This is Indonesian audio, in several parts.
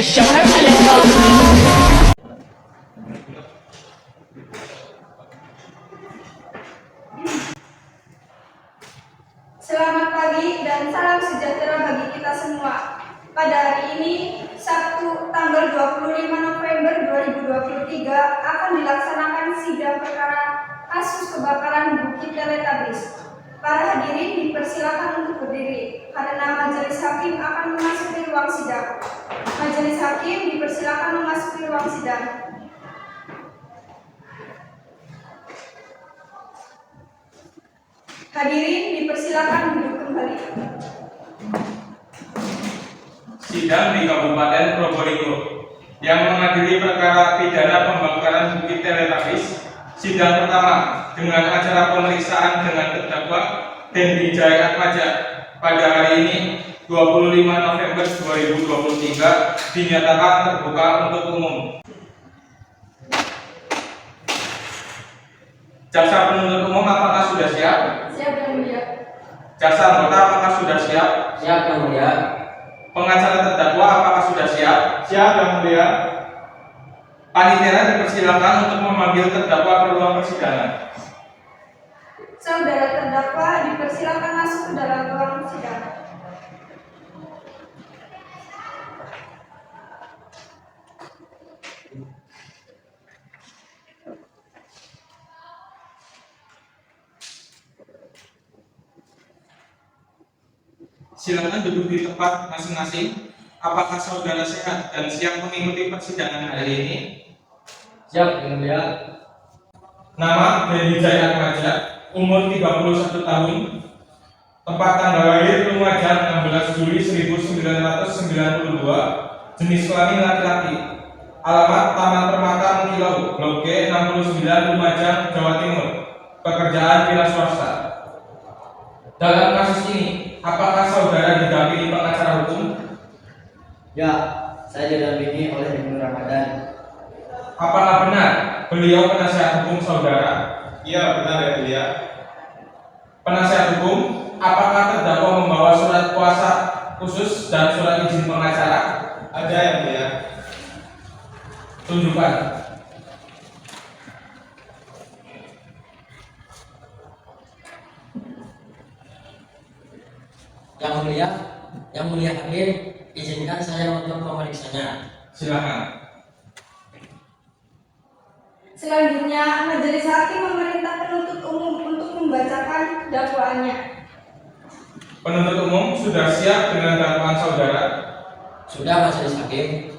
sharp. Let's go. Selamat pagi dan salam sejahtera bagi kita semua. Pada hari ini, Sabtu tanggal 25 November 2023 akan dilaksanakan sidang perkara kasus kebakaran Bukit Teletabis. Para hadirin dipersilakan untuk berdiri karena majelis hakim akan memasuki ruang sidang. Majelis hakim dipersilakan memasuki ruang sidang. Hadirin dipersilakan duduk kembali. Sidang di Kabupaten Probolinggo yang mengadili perkara pidana pembakaran Bukit Teletabis. Sidang pertama dengan acara pemeriksaan dengan terdakwa Dendi Jaya Atmaja pada hari ini 25 November 2023 dinyatakan terbuka untuk umum. Jaksa penuntut umum apakah sudah siap? Siap yang mulia. Jaksa anggota apakah sudah siap? Siap yang mulia. Pengacara terdakwa apakah sudah siap? Siap yang mulia. Panitia dipersilakan untuk memanggil terdakwa ke ruang persidangan. Saudara terdakwa dipersilakan masuk ke dalam ruang sidang. Silakan duduk di tempat masing-masing. Apakah saudara sehat dan siap mengikuti persidangan hari ini? Siap yang mulia. Nama Dendi Jaya Atmaja, umur 31 tahun, tempat tanggal lahir Lumajang 16 Juli 1992, jenis kelamin laki-laki, alamat Taman Permata Mengkilau, Blok G 69 Lumajang, Jawa Timur, pekerjaan wira swasta. Dalam kasus ini, apakah saudara didampingi pengacara hukum? Ya, saya didampingi oleh Ibnu Ramadan. Apakah benar beliau penasihat hukum saudara? Iya benar yang mulia. Penasihat hukum, apakah terdakwa membawa surat kuasa khusus dan surat izin pengacara? Ada yang mulia. Tunjukkan. Yang mulia hakim, izinkan saya untuk memeriksanya. Silakan. Selanjutnya, majelis hakim memerintah penuntut umum untuk membacakan dakwaannya. Penuntut umum sudah siap dengan dakwaan saudara. Sudah majelis hakim.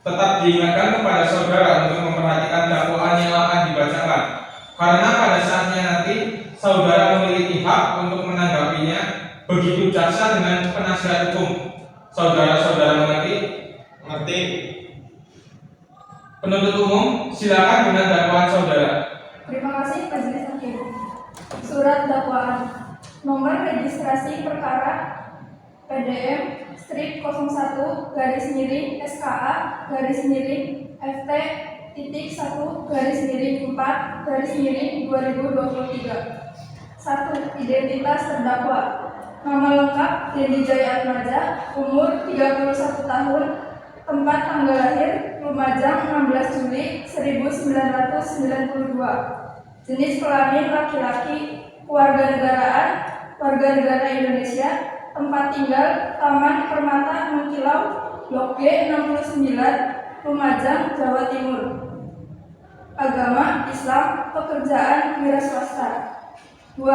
Tetap diingatkan kepada saudara untuk memperhatikan dakwaan yang akan dibacakan, karena pada saatnya nanti saudara memiliki hak untuk menanggapinya. Begitu jaksa dengan penasihat hukum. Saudara-saudara mengerti? Mengerti. Penuntut umum, silakan dengan dakwaan saudara. Terima kasih majelis hakim. Surat dakwaan nomor registrasi perkara PDM strip 01 garis miring SKA garis miring FT titik 1 garis miring 4 garis miring 2023. 1. Identitas terdakwa. Nama lengkap Dendi Jaya Atmaja, umur 31 tahun, tempat tanggal lahir Lumajang 16 Juli 1992, jenis kelamin laki-laki, kewarganegaraan warga negara Indonesia, tempat tinggal Taman Permata Mengkilau, Blok G 69, Lumajang, Jawa Timur. Agama Islam, pekerjaan wira swasta. 2.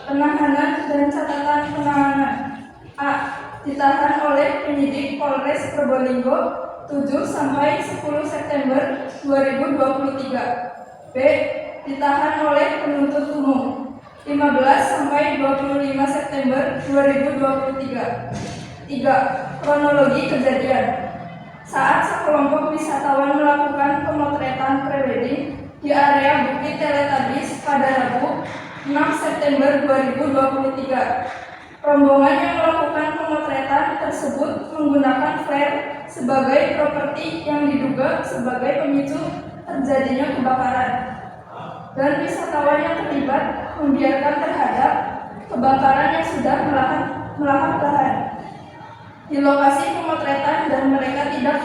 Penahanan dan catatan penahanan. A. Ditahan oleh penyidik Polres Probolinggo 7 sampai 10 September 2023. B. Ditahan oleh penuntut umum 15 sampai 25 September 2023. 3. Kronologi kejadian. Saat sekelompok wisatawan melakukan pemotretan prewedding di area Bukit Teletabis pada Rabu 6 September 2023. Rombongan yang melakukan pemotretan tersebut menggunakan flare sebagai properti yang diduga sebagai pemicu terjadinya kebakaran. Dan wisatawan yang terlibat membiarkan terhadap kebakaran yang sudah melahap lahan. Di lokasi pemotretan dan mereka tidak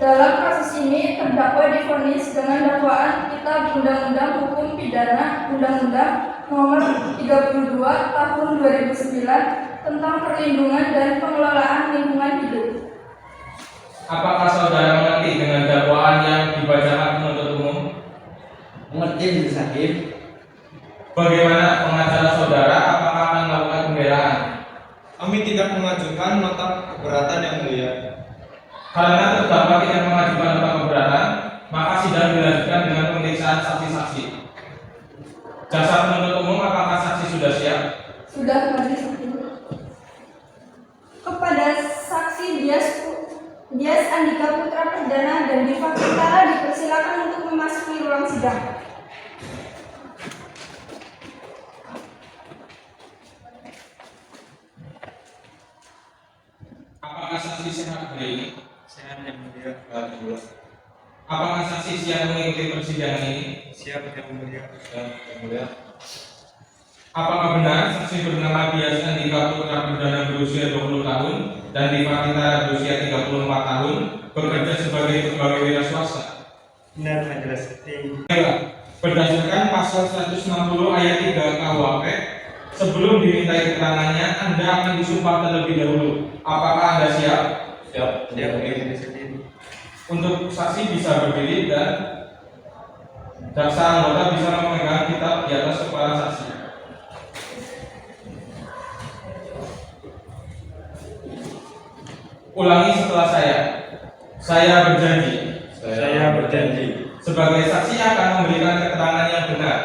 Dalam kasus ini, terdakwa divonis dengan dakwaan Kitab Undang-Undang Hukum Pidana Undang-Undang Nomor 32 Tahun 2009 tentang perlindungan dan pengelolaan lingkungan hidup. Apakah saudara mengerti dengan dakwaan yang dibacakan penuntut umum? Mengerti Majelis Hakim? Bagaimana pengacara saudara? Apakah akan melakukan pembelaan? Kami tidak mengajukan nota keberatan yang mulia. Karena terdakwa tidak mengajukan nota keberatan, maka sidang dilanjutkan dengan pemeriksaan saksi-saksi. Jaksa penuntut umum, apakah saksi sudah siap? Sudah, Majelis Hakim. Kepada saksi Dias Andika Putra Perdana dan Diva Kintara dipersilakan untuk memasuki ruang sidang. Apakah saksi sehat hari ini? Sehat yang mulia. Apakah saksi siap mengikuti persidangan ini? Siap yang mulia. Yang mulia. Apakah benar saksi bernama Dias Andika Putra Perdana berusia 20 tahun dan Diva Kintara berusia 34 tahun bekerja sebagai pegawai wira swasta? Benar, Majelis Hakim. Baiklah, berdasarkan pasal 160 ayat 3 KUHP, sebelum dimintai keterangannya, Anda akan disumpah terlebih dahulu. Apakah Anda siap? Siap. Siap, Majelis Hakim. Untuk saksi bisa berdiri dan jaksa anggota bisa memegang kitab di atas kepala saksi. Ulangi setelah saya. Saya berjanji Saya berjanji sebagai saksi akan memberikan keterangan yang benar,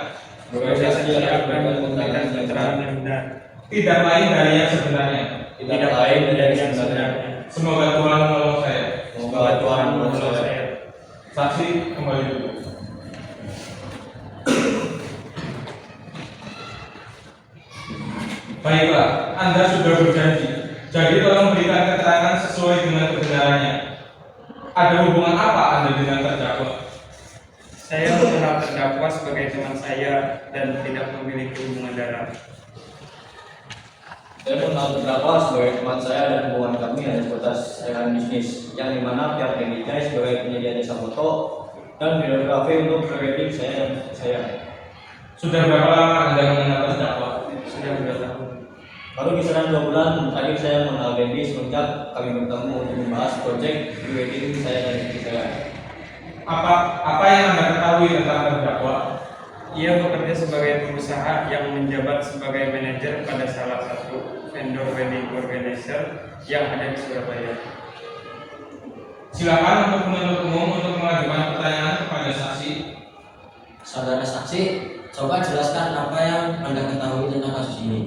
Sebagai saksi akan memberikan keterangan yang benar, tidak lain dari yang sebenarnya. tidak lain dari yang sebenarnya. Semoga Tuhan menolong saya. Semoga Tuhan menolong saya. Saksi kembali dulu. Baiklah, Anda sudah berjanji. Jadi tolong berikan keterangan sesuai dengan kebenarannya. Ada hubungan apa Anda dengan terdakwa? Saya mengenal terdakwa sebagai teman saya dan tidak memiliki hubungan darah. Saya mengenal terdakwa sebagai teman saya dan hubungan kami hanya sebatas rekan bisnis, yang dimana pihak Denijai sebagai penyedia jasa foto dan videografi untuk prewedding saya dan saya. Sudah berapa lama Anda mengenal terdakwa? Sudah 2 tahun. Baru kisaran 2 bulan terakhir saya mengenal Dendi semenjak kami bertemu untuk membahas proyek prewedding saya dan istri saya. Apa yang Anda ketahui tentang terdakwa? Ia bekerja sebagai pengusaha yang menjabat sebagai manajer pada salah satu vendor wedding organizer yang ada di Surabaya. Silakan untuk penuntut umum untuk mengajukan pertanyaan kepada saksi. Saudara saksi, coba jelaskan apa yang Anda ketahui tentang kasus ini.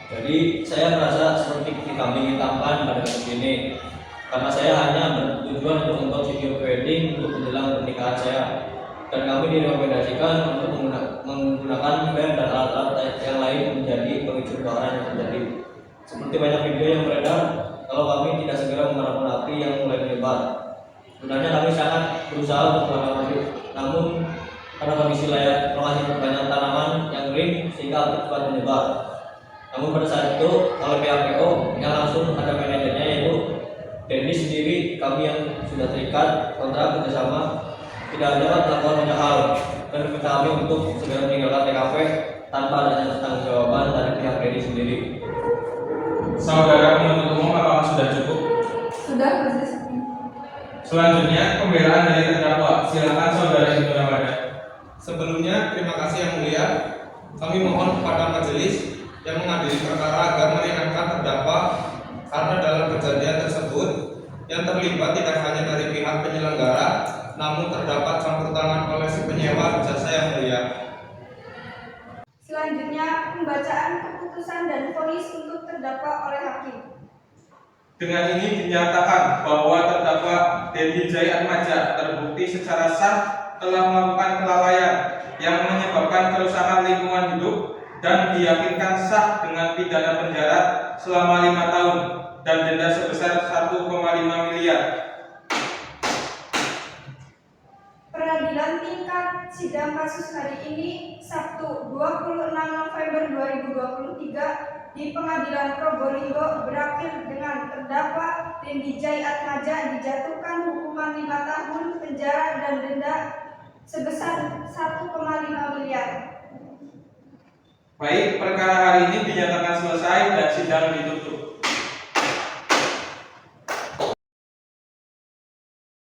Jadi saya merasa seperti dikambing hitamkan pada kasus ini, karena saya hanya bertujuan untuk membuat video prewedding untuk menjelang pernikahan saya, dan kami direkomendasikan untuk menggunakan band dan alat-alat yang lain menjadi pemicu kebakaran yang terjadi. Seperti banyak video yang beredar, kalau kami tidak segera memadamkan api yang mulai menyebar. Sebenarnya kami sangat berusaha untuk memadamkan api, namun karena kondisi lokasi perbanyak tanaman yang kering sehingga api cepat menyebar. Namun pada saat itu oleh pihak PO yang langsung ada manajernya yaitu Dendi sendiri, kami yang sudah terikat kontrak kerjasama tidak dapat melakukan banyak hal dan meminta kami untuk segera meninggalkan TKP tanpa adanya pertanggungjawaban dari pihak Dendi sendiri. Saudara penuntut umum, apakah sudah cukup? Sudah, Majelis Hakim. Selanjutnya pembelaan dari terdakwa. Silakan saudara Ibnu Ramadan. Sebelumnya, terima kasih yang mulia. Kami mohon kepada majelis yang mengadili perkara agar meringankan terdakwa karena dalam kejadian tersebut yang terlibat tidak hanya dari pihak penyelenggara, namun terdapat campur tangan oleh si penyewa jasa yang mulia. Selanjutnya, pembacaan keputusan dan vonis untuk terdakwa oleh hakim. Dengan ini dinyatakan bahwa terdakwa Dendi Jai Atmaja terbukti secara sah telah melakukan kelalaian yang menyebabkan kerusakan lingkungan hidup dan diyakinkan sah dengan pidana penjara selama 5 tahun dan denda sebesar 1,5 miliar. Peradilan tingkat sidang kasus hari ini Sabtu 26 November 2023 di Pengadilan Probolinggo berakhir dengan terdakwa Dendi Jai Atmaja dijatuhkan hukuman 5 sebesar 1,5 miliar. Baik, perkara hari ini dinyatakan selesai dan sidang ditutup.